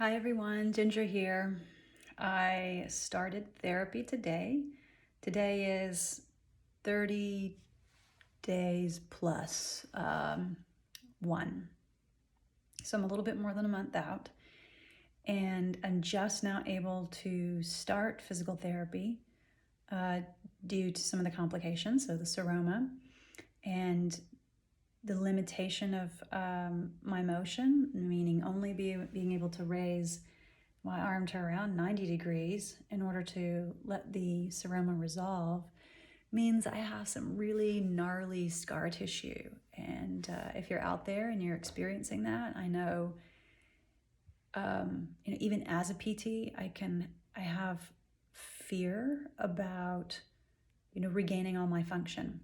Hi everyone, Ginger here. I started therapy today. Today is 30 days plus one. So I'm a little bit more than a month out. And I'm just now able to start physical therapy due to some of the complications, so the seroma and the limitation of my motion, meaning only being able to raise my arm to around 90 degrees in order to let the seroma resolve, means I have some really gnarly scar tissue. And if you're out there and you're experiencing that, I know, even as a PT, I have fear about, regaining all my function.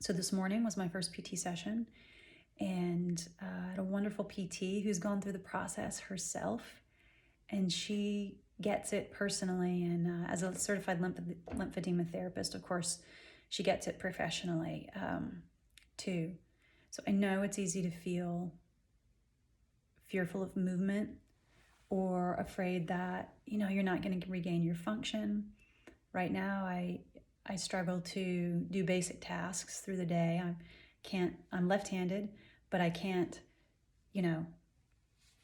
So this morning was my first PT session, and I had a wonderful PT who's gone through the process herself, and she gets it personally. And as a certified lymphedema therapist, of course, she gets it professionally too. So I know it's easy to feel fearful of movement or afraid that, you're not going to regain your function. Right now, I struggle to do basic tasks through the day. I'm left-handed, but I can't,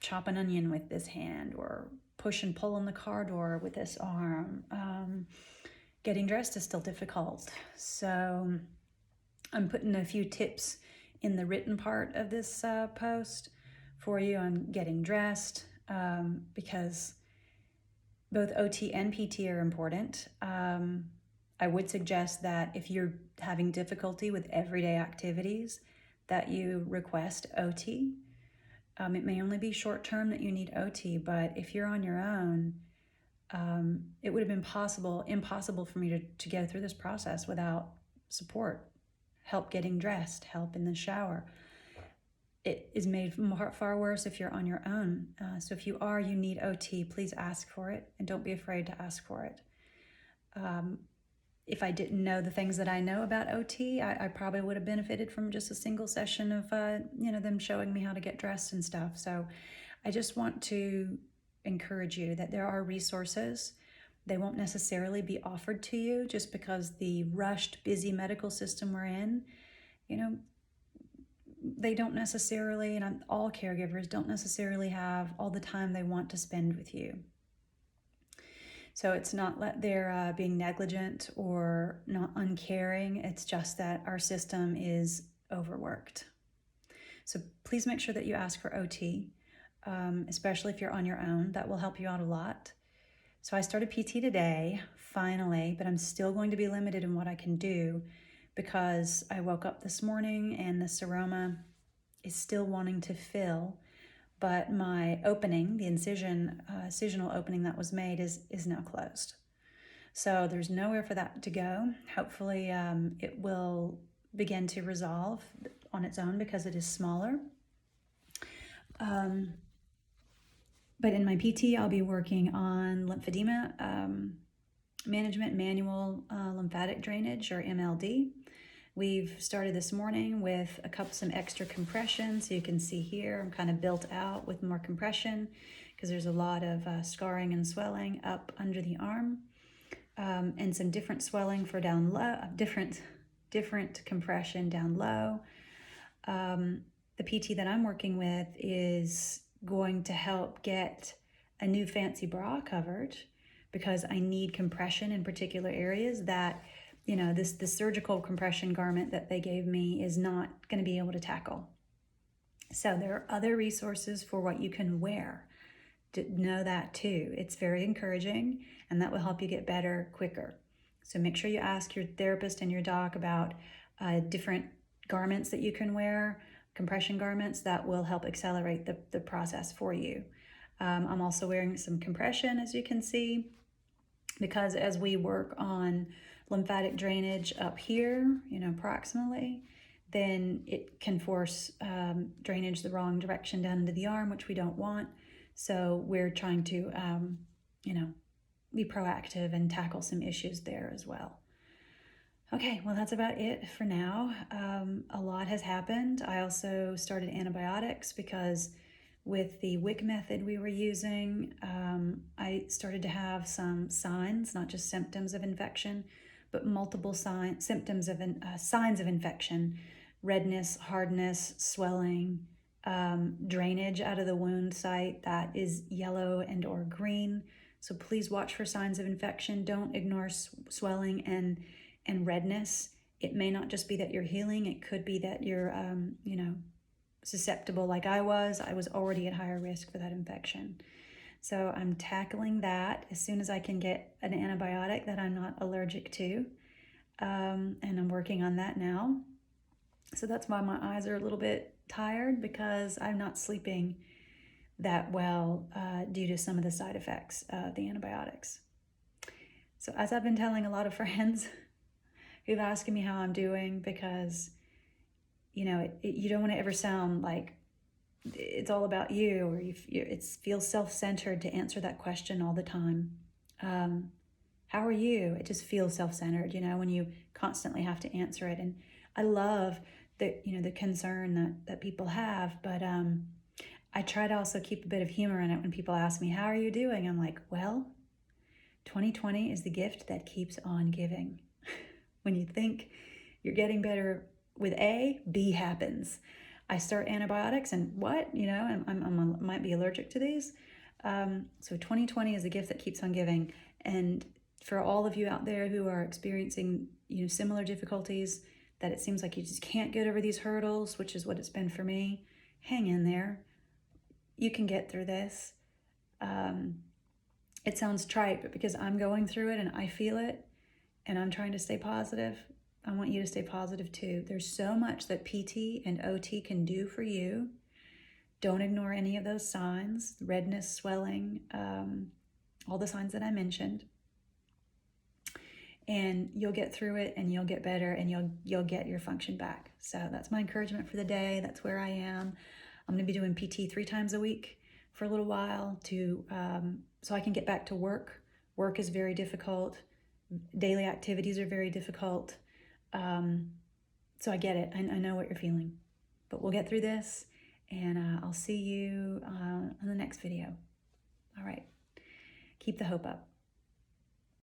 chop an onion with this hand or push and pull on the car door with this arm. Getting dressed is still difficult. So I'm putting a few tips in the written part of this post for you on getting dressed because both OT and PT are important. I would suggest that if you're having difficulty with everyday activities, that you request OT. It may only be short term that you need OT, but if you're on your own, it would have been impossible for me to go through this process without support, help getting dressed, help in the shower. It is made far worse if you're on your own. So if you need OT, please ask for it, and don't be afraid to ask for it. If I didn't know the things that I know about OT, I probably would have benefited from just a single session of, them showing me how to get dressed and stuff. So I just want to encourage you that there are resources. They won't necessarily be offered to you just because the rushed, busy medical system we're in, they don't necessarily, and all caregivers don't necessarily have all the time they want to spend with you. So it's not that they're being negligent or not uncaring. It's just that our system is overworked. So please make sure that you ask for OT, especially if you're on your own. That will help you out a lot. So I started PT today, finally, but I'm still going to be limited in what I can do because I woke up this morning and the seroma is still wanting to fill. But my opening, the incisional opening that was made is now closed. So there's nowhere for that to go. Hopefully it will begin to resolve on its own because it is smaller. But in my PT, I'll be working on lymphedema management, manual lymphatic drainage, or MLD. We've started this morning with some extra compression. So you can see here, I'm kind of built out with more compression because there's a lot of scarring and swelling up under the arm, and some different swelling for down low, different compression down low. The PT that I'm working with is going to help get a new fancy bra covered because I need compression in particular areas that the surgical compression garment that they gave me is not going to be able to tackle. So there are other resources for what you can wear. Know that too. It's very encouraging, and that will help you get better quicker. So make sure you ask your therapist and your doc about different garments that you can wear, compression garments that will help accelerate the process for you. I'm also wearing some compression, as you can see, because as we work on lymphatic drainage up here, proximally, then it can force drainage the wrong direction down into the arm, which we don't want. So we're trying to, be proactive and tackle some issues there as well. Okay, well, that's about it for now. A lot has happened. I also started antibiotics because with the WIC method we were using, I started to have some signs, not just symptoms of infection, but multiple symptoms of signs of infection: redness, hardness, swelling, drainage out of the wound site that is yellow and or green. So please watch for signs of infection. Don't ignore swelling and redness. It may not just be that you're healing. It could be that you're, susceptible like I was. I was already at higher risk for that infection. So I'm tackling that as soon as I can get an antibiotic that I'm not allergic to. And I'm working on that now. So that's why my eyes are a little bit tired, because I'm not sleeping that well due to some of the side effects of the antibiotics. So as I've been telling a lot of friends who've asked me how I'm doing, because you don't want to ever sound like it's all about you, or it feels self-centered to answer that question all the time. How are you? It just feels self-centered, when you constantly have to answer it. And I love the concern that people have, but I try to also keep a bit of humor in it when people ask me, how are you doing? I'm like, well, 2020 is the gift that keeps on giving. When you think you're getting better with A, B happens. I start antibiotics and what? I might be allergic to these. So 2020 is a gift that keeps on giving. And for all of you out there who are experiencing, similar difficulties, that it seems like you just can't get over these hurdles, which is what it's been for me, hang in there. You can get through this. It sounds trite, but because I'm going through it and I feel it and I'm trying to stay positive, I want you to stay positive too. There's so much that PT and OT can do for you. Don't ignore any of those signs: redness, swelling, all the signs that I mentioned. And you'll get through it, and you'll get better, and you'll get your function back. So that's my encouragement for the day. That's where I am. I'm going to be doing PT 3 times a week for a little while so I can get back to work. Work is very difficult. Daily activities are very difficult. So I get it. I know what you're feeling. But we'll get through this, and I'll see you on the next video. All right. Keep the hope up.